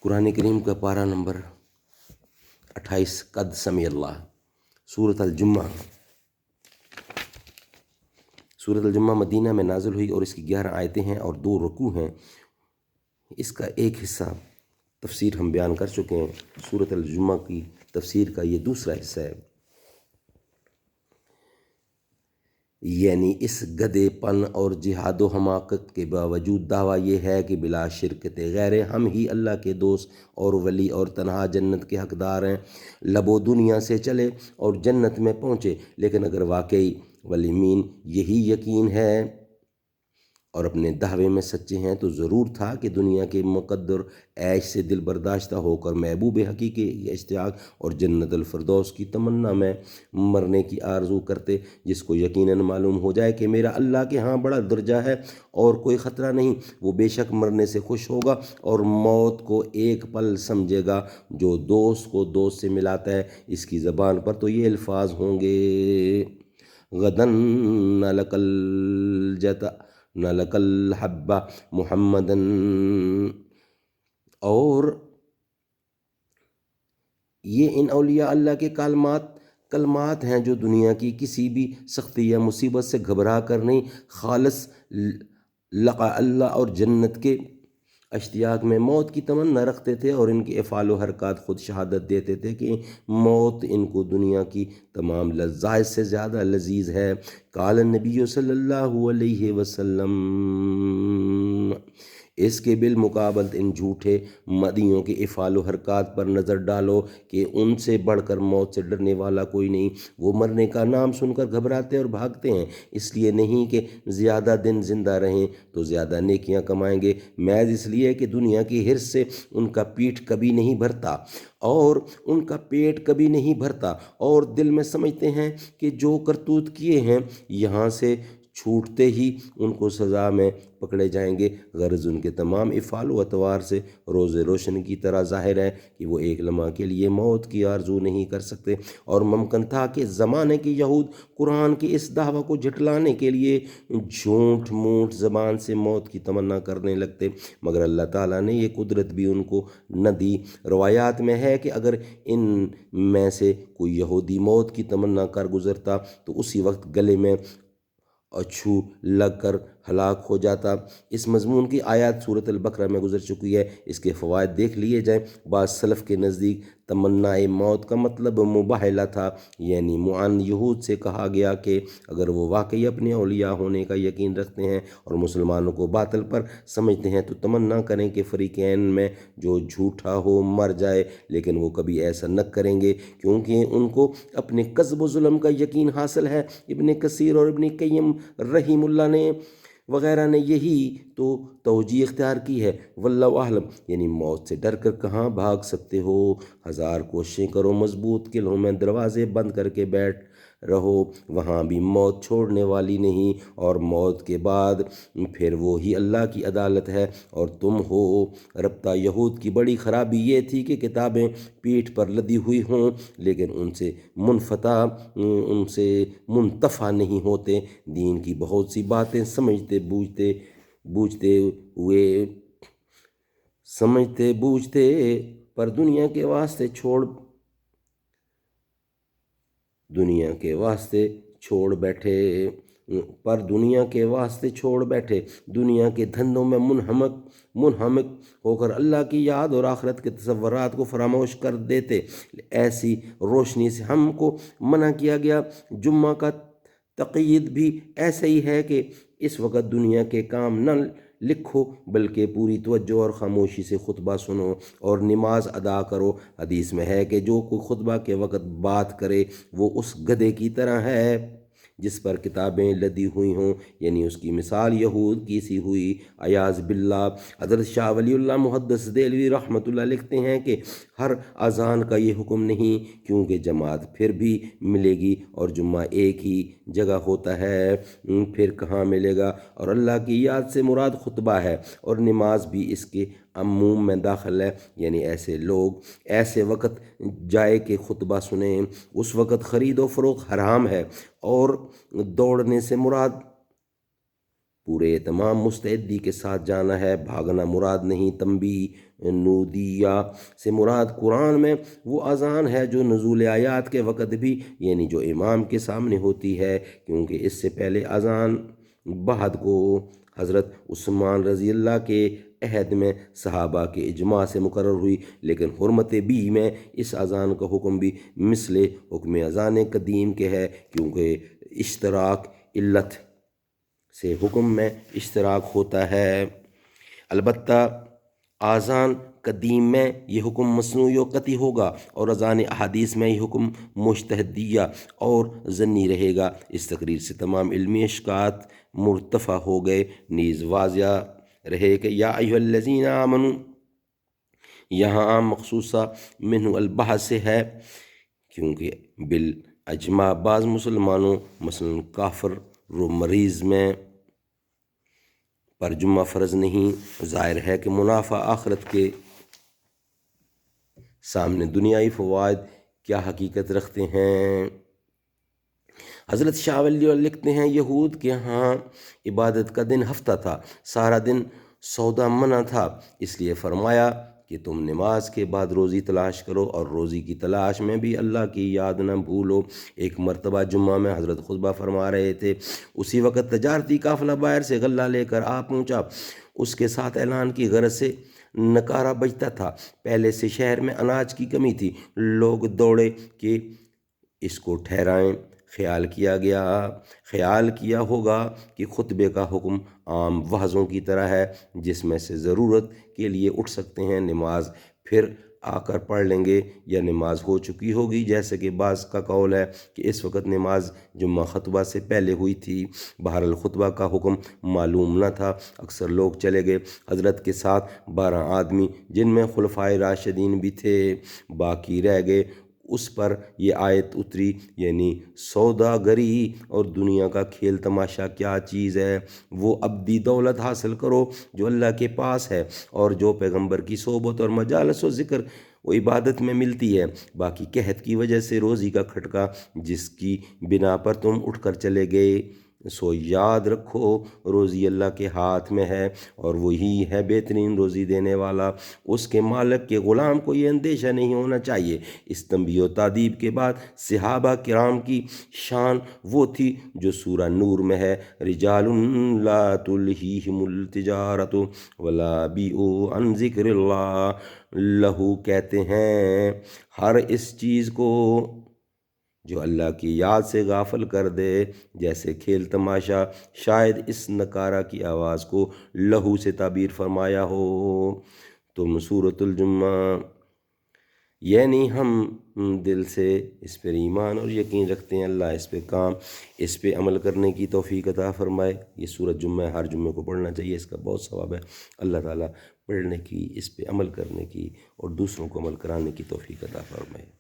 قرآن کریم کا پارہ نمبر 28 قد سمی اللہ، سورۃ الجمعہ۔ سورۃ الجمعہ مدینہ میں نازل ہوئی اور اس کی 11 آیتیں ہیں اور 2 رکوع ہیں۔ اس کا ایک حصہ تفسیر ہم بیان کر چکے ہیں۔ سورۃ الجمعہ کی تفسیر کا یہ دوسرا حصہ ہے۔ یعنی اس گدے پن اور جہاد و حماقت کے باوجود دعویٰ یہ ہے کہ بلا شرکت غیر ہم ہی اللہ کے دوست اور ولی اور تنہا جنت کے حقدار ہیں۔ لبو دنیا سے چلے اور جنت میں پہنچے، لیکن اگر واقعی ولیمین یہی یقین ہے اور اپنے دعوے میں سچے ہیں تو ضرور تھا کہ دنیا کے مقدر عیش سے دل برداشتہ ہو کر محبوب حقیقی کی اشتیاق اور جنت الفردوس کی تمنا میں مرنے کی آرزو کرتے، جس کو یقیناً معلوم ہو جائے کہ میرا اللہ کے ہاں بڑا درجہ ہے اور کوئی خطرہ نہیں، وہ بے شک مرنے سے خوش ہوگا اور موت کو ایک پل سمجھے گا۔ جو دوست کو دوست سے ملاتا ہے، اس کی زبان پر تو یہ الفاظ ہوں گے: غدن نلق الحب محمدن، اور یہ ان اولیاء اللہ کے کلمات ہیں جو دنیا کی کسی بھی سختی یا مصیبت سے گھبرا کر نہیں، خالص لقاء اللہ اور جنت کے اشتیاق میں موت کی تمنا رکھتے تھے، اور ان کے افعال و حرکات خود شہادت دیتے تھے کہ موت ان کو دنیا کی تمام لذائذ سے زیادہ لذیذ ہے۔ قال النبی صلی اللہ علیہ وسلم، اس کے بالمقابل ان جھوٹے مدعیوں کے افعال و حرکات پر نظر ڈالو کہ ان سے بڑھ کر موت سے ڈرنے والا کوئی نہیں۔ وہ مرنے کا نام سن کر گھبراتے اور بھاگتے ہیں، اس لیے نہیں کہ زیادہ دن زندہ رہیں تو زیادہ نیکیاں کمائیں گے، محض اس لیے کہ دنیا کی حرص سے ان کا پیٹ کبھی نہیں بھرتا اور دل میں سمجھتے ہیں کہ جو کرتوت کیے ہیں یہاں سے چھوٹتے ہی ان کو سزا میں پکڑے جائیں گے۔ غرض ان کے تمام افعال و اطوار سے روز روشن کی طرح ظاہر ہے کہ وہ ایک لمحہ کے لیے موت کی آرزو نہیں کر سکتے، اور ممکن تھا کہ زمانے کے یہود قرآن کے اس دعویٰ کو جھٹلانے کے لیے جھوٹ موٹ زبان سے موت کی تمنا کرنے لگتے، مگر اللہ تعالیٰ نے یہ قدرت بھی ان کو نہ دی۔ روایات میں ہے کہ اگر ان میں سے کوئی یہودی موت کی تمنا کر گزرتا تو اسی وقت گلے میں اچھو لگ کر ہلاک ہو جاتا۔ اس مضمون کی آیات سورۃ البقرہ میں گزر چکی ہے، اس کے فوائد دیکھ لیے جائیں۔ بعض سلف کے نزدیک تمنائے موت کا مطلب مباہلہ تھا، یعنی معاند یہود سے کہا گیا کہ اگر وہ واقعی اپنے اولیاء ہونے کا یقین رکھتے ہیں اور مسلمانوں کو باطل پر سمجھتے ہیں تو تمنا کریں کہ فریقین میں جو جھوٹا ہو مر جائے، لیکن وہ کبھی ایسا نہ کریں گے کیونکہ ان کو اپنے کذب و ظلم کا یقین حاصل ہے۔ ابن کثیر اور ابن قیم رحیم اللہ نے وغیرہ نے یہی تو توجیہ اختیار کی ہے۔ واللہ اعلم، یعنی موت سے ڈر کر کہاں بھاگ سکتے ہو، 1000 کوششیں کرو، مضبوط قلعوں میں دروازے بند کر کے بیٹھ رہو، وہاں بھی موت چھوڑنے والی نہیں، اور موت کے بعد پھر وہی اللہ کی عدالت ہے اور تم ہو۔ ربطہ یہود کی بڑی خرابی یہ تھی کہ کتابیں پیٹھ پر لدی ہوئی ہوں لیکن ان سے منتفع نہیں ہوتے۔ دین کی بہت سی باتیں سمجھتے بوجھتے پر دنیا کے واسطے چھوڑ بیٹھے، دنیا کے دھندوں میں منہمک ہو کر اللہ کی یاد اور آخرت کے تصورات کو فراموش کر دیتے۔ ایسی روشنی سے ہم کو منع کیا گیا۔ جمعہ کا تقید بھی ایسا ہی ہے کہ اس وقت دنیا کے کام نہ لکھو بلکہ پوری توجہ اور خاموشی سے خطبہ سنو اور نماز ادا کرو۔ حدیث میں ہے کہ جو کوئی خطبہ کے وقت بات کرے وہ اس گدھے کی طرح ہے جس پر کتابیں لدی ہوئی ہوں، یعنی اس کی مثال یہود کی سی ہوئی، عیاذ باللہ۔ حضرت شاہ ولی اللہ محدث دہلوی رحمۃ اللہ لکھتے ہیں کہ ہر اذان کا یہ حکم نہیں، کیونکہ جماعت پھر بھی ملے گی اور جمعہ ایک ہی جگہ ہوتا ہے، پھر کہاں ملے گا، اور اللہ کی یاد سے مراد خطبہ ہے، اور نماز بھی اس کے عموم میں داخل ہے، یعنی ایسے لوگ ایسے وقت جائے کہ خطبہ سنیں، اس وقت خرید و فروخت حرام ہے، اور دوڑنے سے مراد پورے تمام مستعدی کے ساتھ جانا ہے، بھاگنا مراد نہیں۔ تنبیہ، نودیہ سے مراد قرآن میں وہ اذان ہے جو نزول آیات کے وقت بھی، یعنی جو امام کے سامنے ہوتی ہے، کیونکہ اس سے پہلے اذان بعد کو حضرت عثمان رضی اللہ کے عہد میں صحابہ کے اجماع سے مقرر ہوئی، لیکن حرمت بی میں اس اذان کا حکم بھی مثل حکم اذان قدیم کے ہے، کیونکہ اشتراک علت سے حکم میں اشتراک ہوتا ہے۔ البتہ اذان قدیم میں یہ حکم مصنوعی و قطعی ہوگا، اور اذان احادیث میں یہ حکم مجتہدیہ اور ظنی رہے گا۔ اس تقریر سے تمام علمی اشکالات مرتفع ہو گئے، نیز واضح رہے کہ یا ایھا الذین آمنوا یہاں عام مخصوصہ منہ البحث سے ہے، کیونکہ بالاجماع بعض مسلمانوں مثلا کافر و مریض میں پر جمعہ فرض نہیں۔ ظاہر ہے کہ منافع آخرت کے سامنے دنیائی فوائد کیا حقیقت رکھتے ہیں۔ حضرت شاہ ولی اللہ لکھتے ہیں، یہود کے ہاں عبادت کا دن ہفتہ تھا، سارا دن سودا منع تھا، اس لیے فرمایا کہ تم نماز کے بعد روزی تلاش کرو، اور روزی کی تلاش میں بھی اللہ کی یاد نہ بھولو۔ ایک مرتبہ جمعہ میں حضرت خطبہ فرما رہے تھے، اسی وقت تجارتی قافلہ باہر سے غلہ لے کر آ پہنچا، اس کے ساتھ اعلان کی غرض سے نکارہ بجتا تھا۔ پہلے سے شہر میں اناج کی کمی تھی، لوگ دوڑے کہ اس کو ٹھہرائیں۔ خیال کیا ہوگا کہ خطبے کا حکم عام وعظوں کی طرح ہے، جس میں سے ضرورت کے لیے اٹھ سکتے ہیں، نماز پھر آ کر پڑھ لیں گے، یا نماز ہو چکی ہوگی، جیسے کہ بعض کا قول ہے کہ اس وقت نماز جمعہ خطبہ سے پہلے ہوئی تھی۔ بہرحال خطبہ کا حکم معلوم نہ تھا، اکثر لوگ چلے گئے۔ حضرت کے ساتھ 12 آدمی، جن میں خلفائے راشدین بھی تھے، باقی رہ گئے۔ اس پر یہ آیت اتری، یعنی سوداگری اور دنیا کا کھیل تماشا کیا چیز ہے، وہ ابدی دولت حاصل کرو جو اللہ کے پاس ہے، اور جو پیغمبر کی صحبت اور مجالس و ذکر و عبادت میں ملتی ہے۔ باقی قحط کی وجہ سے روزی کا کھٹکا جس کی بنا پر تم اٹھ کر چلے گئے، سو یاد رکھو روزی اللہ کے ہاتھ میں ہے، اور وہی ہے بہترین روزی دینے والا۔ اس کے مالک کے غلام کو یہ اندیشہ نہیں ہونا چاہیے۔ اس تنبیہ و تادیب کے بعد صحابہ کرام کی شان وہ تھی جو سورہ نور میں ہے، رجال لا تلہیہم التجارۃ ولا بیع عن ذکر اللہ، لہو کہتے ہیں ہر اس چیز کو جو اللہ کی یاد سے غافل کر دے، جیسے کھیل تماشا۔ شاید اس نکارہ کی آواز کو لہو سے تعبیر فرمایا ہو۔ تم سورۃ الجمعہ، یعنی ہم دل سے اس پر ایمان اور یقین رکھتے ہیں، اللہ اس پہ عمل کرنے کی توفیق عطا فرمائے۔ یہ سورۃ جمعہ ہر جمعے کو پڑھنا چاہیے، اس کا بہت ثواب ہے۔ اللہ تعالیٰ پڑھنے کی، اس پہ عمل کرنے کی اور دوسروں کو عمل کرانے کی توفیق عطا فرمائے۔